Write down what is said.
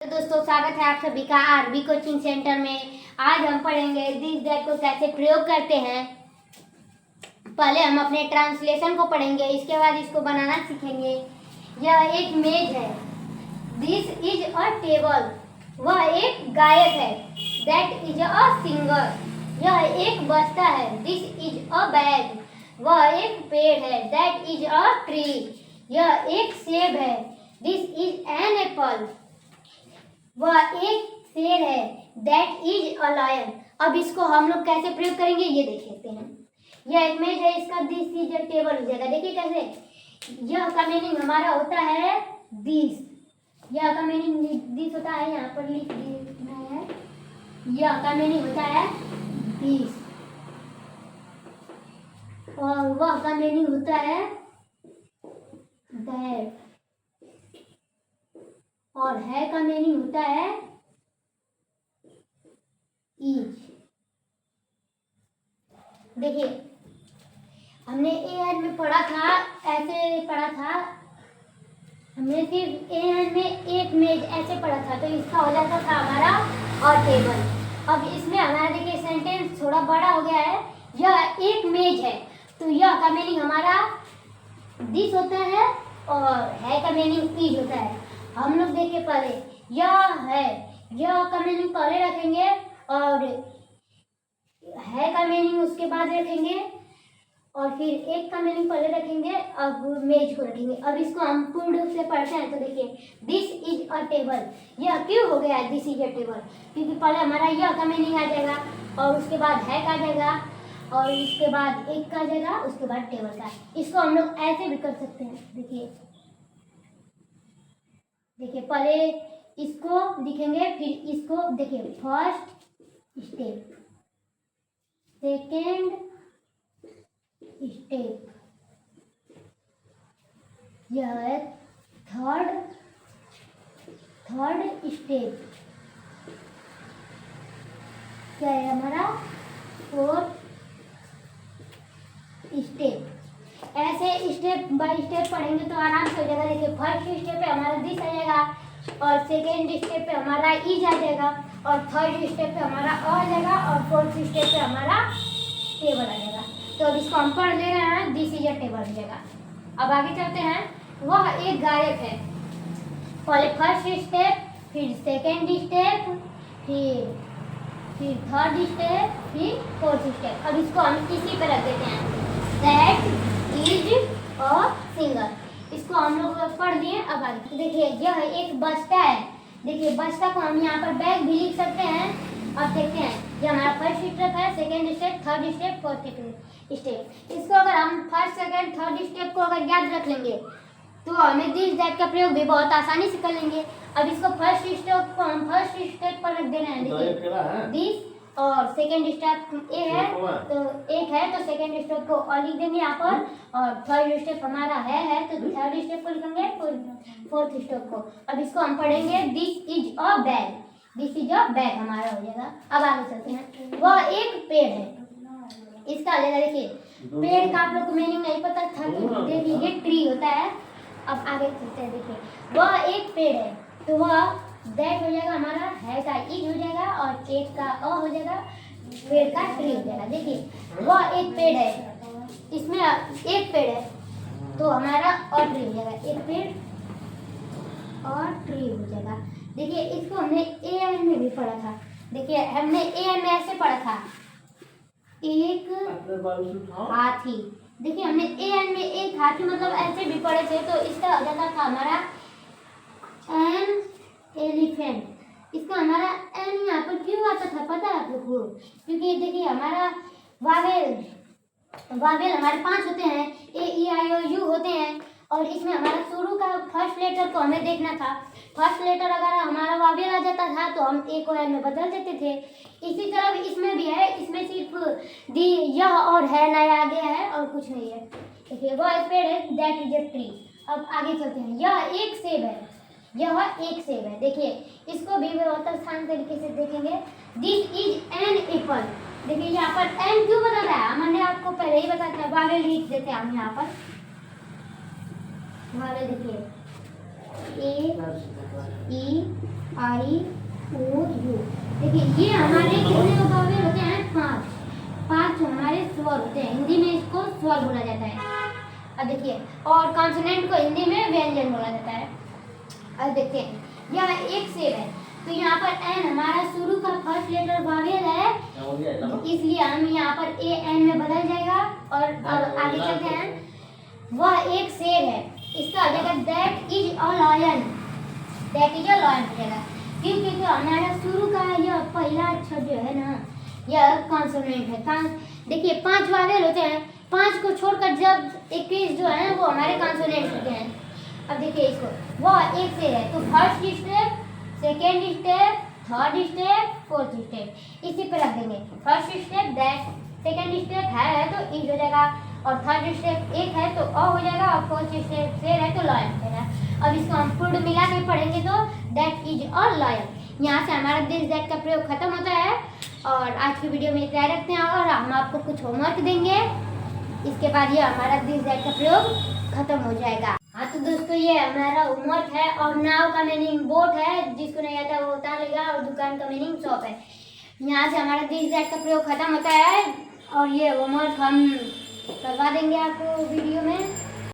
तो दोस्तों स्वागत है आप सभी का आरबी कोचिंग सेंटर में। आज हम पढ़ेंगे दिस दैट को कैसे प्रयोग करते हैं। पहले हम अपने ट्रांसलेशन को पढ़ेंगे, इसके बाद इसको बनाना सीखेंगे। यह एक मेज है। This is a table. वह एक गायक है। That is a singer. यह एक बस्ता है। This is a bag. वह एक पेड़ है। That is a tree. यह एक सेब है। This is an apple. वह एक शेर है। That is a lion. अब इसको हम लोग कैसे प्रयोग करेंगे ये देख लेते हैं। यह एक मेज है, इसका दिस इज अ टेबल हो जाएगा। देखिए कैसे, यह का मीनिंग हमारा होता है दिस। यह का मीनिंग दिस होता है, यहाँ पर लिख देना है। यह का मीनिंग होता है दिस और वह का मीनिंग होता है दैट और है का मीनिंग होता है इज। देखिए हमने एन में पढ़ा था, ऐसे पढ़ा था। हमने सिर्फ एन में एक मेज ऐसे पढ़ा था, तो इसका हो जाता था हमारा और टेबल। अब इसमें हमारा देखिए सेंटेंस थोड़ा बड़ा हो गया है। यह एक मेज है, तो यह का मीनिंग हमारा दिस होता है और है का मीनिंग इज होता है। हम लोग देखिए पहले यह है, यह का मीनिंग पहले रखेंगे और है का मीनिंग उसके बाद रखेंगे और फिर एक का मीनिंग पहले रखेंगे, अब मेज को रखेंगे। अब इसको हम पूर्ण रूप से पढ़ते हैं। तो देखिए दिस इज अ टेबल। यह क्यों हो गया है दिस इज अ टेबल? क्योंकि पहले हमारा यह का मीनिंग आ जाएगा और उसके बाद है का आ जाएगा और इसके बाद एक का आ जाएगा, उसके बाद टेबल का। इसको हम लोग ऐसे भी कर सकते हैं। देखिए देखिए पहले इसको लिखेंगे, फिर इसको देखिए फर्स्ट स्टेप, सेकेंड स्टेप, यह है थर्ड स्टेप, क्या है हमारा फोर्थ स्टेप। ऐसे स्टेप बाय स्टेप पढ़ेंगे तो आराम से हो जाएगा। देखिए फर्स्ट स्टेप पे हमारा दिस आ जाएगा और सेकेंड स्टेप पे हमारा इज आ जाएगा और थर्ड स्टेप पे हमारा आ जाएगा और फोर्थ स्टेप पे हमारा टेबल आ जाएगा। तो अब इसको हम पढ़ ले रहे हैं, दिस इज अ टेबल हो जाएगा। अब आगे चलते हैं। वह एक गायक है। पहले फर्स्ट स्टेप, फिर सेकेंड स्टेप, फिर थर्ड स्टेप, फिर फोर्थ स्टेप। अब इसको हम इसी पे रख देते हैं, दैट इज अ सिंगर। इसको हम लोग पढ़ लिए। अब आगे देखिए यह एक बस्ता है। देखिए बस्ता को हम यहाँ पर बैग भी लिख सकते हैं। अब देखते हैं, ये हमारा फर्स्ट स्टेप है, second step, third step, fourth step. इसको अगर हम फर्स्ट सेकेंड थर्ड स्टेप को अगर याद रख लेंगे तो हमें दिस दैट का प्रयोग भी बहुत आसानी से कर लेंगे। अब इसको फर्स्ट स्टेप को हम फर्स्ट स्टेप पर रख देना है। देखिए दिस और सेकेंड स्टेप ए है तो एक है, तो सेकेंड स्टेप को और लिख देंगे यहाँ पर और थर्ड स्टेप हमारा है तो थर्ड स्टेप को लिखेंगे, फोर्थ स्टेप को। अब इसको हम पढ़ेंगे this is a bag. This is a bag हमारा हो जाएगा। अब आगे चलते हैं। वह एक पेड़ है। इसका लेगा देखिए पेड़ का आप लोग को मीनिंग नहीं पता था तो देखिए ये ट्री होता है। अब आगे चलते हैं। देखिए वह एक पेड़ है, तो वह दैट हो जाएगा हमारा, है का इज हो जाएगा और एक का अ हो जाएगा, पेड़ का ट्री हो जाएगा। देखिए वह एक पेड़ है, इसमें एक पेड़ है तो हमारा और ट्री हो जाएगा। एक पेड़ और ट्री हो जाएगा। देखिए इसको हमने ए एन में भी पढ़ा था। देखिए हमने ए एन में ऐसे पढ़ा था, एक हाथी। देखिए हमने ए एन में एक हाथी मतलब ऐसे भी पढ़े थे, तो इसका हो जाता था हमारा एन एलिफेंट। इसका हमारा एन यहाँ पर क्यों आता था पता है आप लोग को? क्योंकि देखिए हमारा वावेल हमारे 5 होते हैं, ए ई आई ओ यू होते हैं और इसमें हमारा शुरू का फर्स्ट लेटर को हमें देखना था। फर्स्ट लेटर अगर हमारा वावेल आ जाता था तो हम ए को एन में बदल देते थे। इसी तरह इसमें भी है, इसमें सिर्फ दी यह और है नया आ गया है और कुछ नहीं है। देखिए वह एक पेड़ है, दैट इज अ ट्री। अब आगे चलते हैं। यह एक सेब है। यह एक सेब है। देखिए इसको भी बहुत आसान तरीके से देखेंगे। This is an Apple. देखिए यहाँ पर एन क्यों बदल रहा है, मैंने आपको पहले ही बताया था। वावेल लिख देते हैं हम यहाँ पर, वावेल देखिए ए ई आई ओ यू। देखिए ये हमारे कितने वोवेल होते हैं? 5 हमारे स्वर होते हैं। हिंदी में इसको स्वर बोला जाता है। अब देखिए, और कॉन्सोनेंट को हिंदी में व्यंजन बोला जाता है। अब देखते हैं, यह एक शेर है, तो यहाँ पर एन हमारा शुरू का फर्स्ट लेटर वोवेल है, इसलिए हम यहाँ पर ए एन में बदल जाएगा। और अब आगे चलते हैं, वह एक शेर है, इसका हो जाएगा that is a lion. That is a lion हो जाएगा, क्योंकि हमारा शुरू का यह पहला अक्षर जो है ना, यह कॉन्सोनेंट है। देखिए 5 वोवेल होते हैं, 5 को छोड़कर जब 21 जो है वो हमारे कॉन्सोनेंट होते हैं। अब देखिए इसको, वह एक शेर है, तो first step, second step, third step, fourth step इसी पे रख देंगे। First step that, second step है तो इज हो जाएगा, और थर्ड स्टेप एक है तो अ हो जाएगा, और फोर्थ स्टेप शेर है तो लॉयन हो जाएगा। अब इसको हम पूर्ण मिला के पढ़ेंगे तो दैट इज अ लॉयन। यहाँ से हमारा दिस दैट का प्रयोग खत्म होता है। और आज की वीडियो में इतना रखते हैं, और हम आपको कुछ होमवर्क देंगे, इसके बाद ये हमारा दिस दैट का प्रयोग खत्म हो जाएगा। हाँ तो दोस्तों, ये हमारा होमवर्क है। और नाव का मीनिंग बोट है, जिसको नहीं आता वो उतार लेगा, और दुकान का मीनिंग शॉप है। यहाँ से हमारा दिस दैट का प्रयोग खत्म होता है, और ये होमवर्क हम करवा देंगे आपको वीडियो में।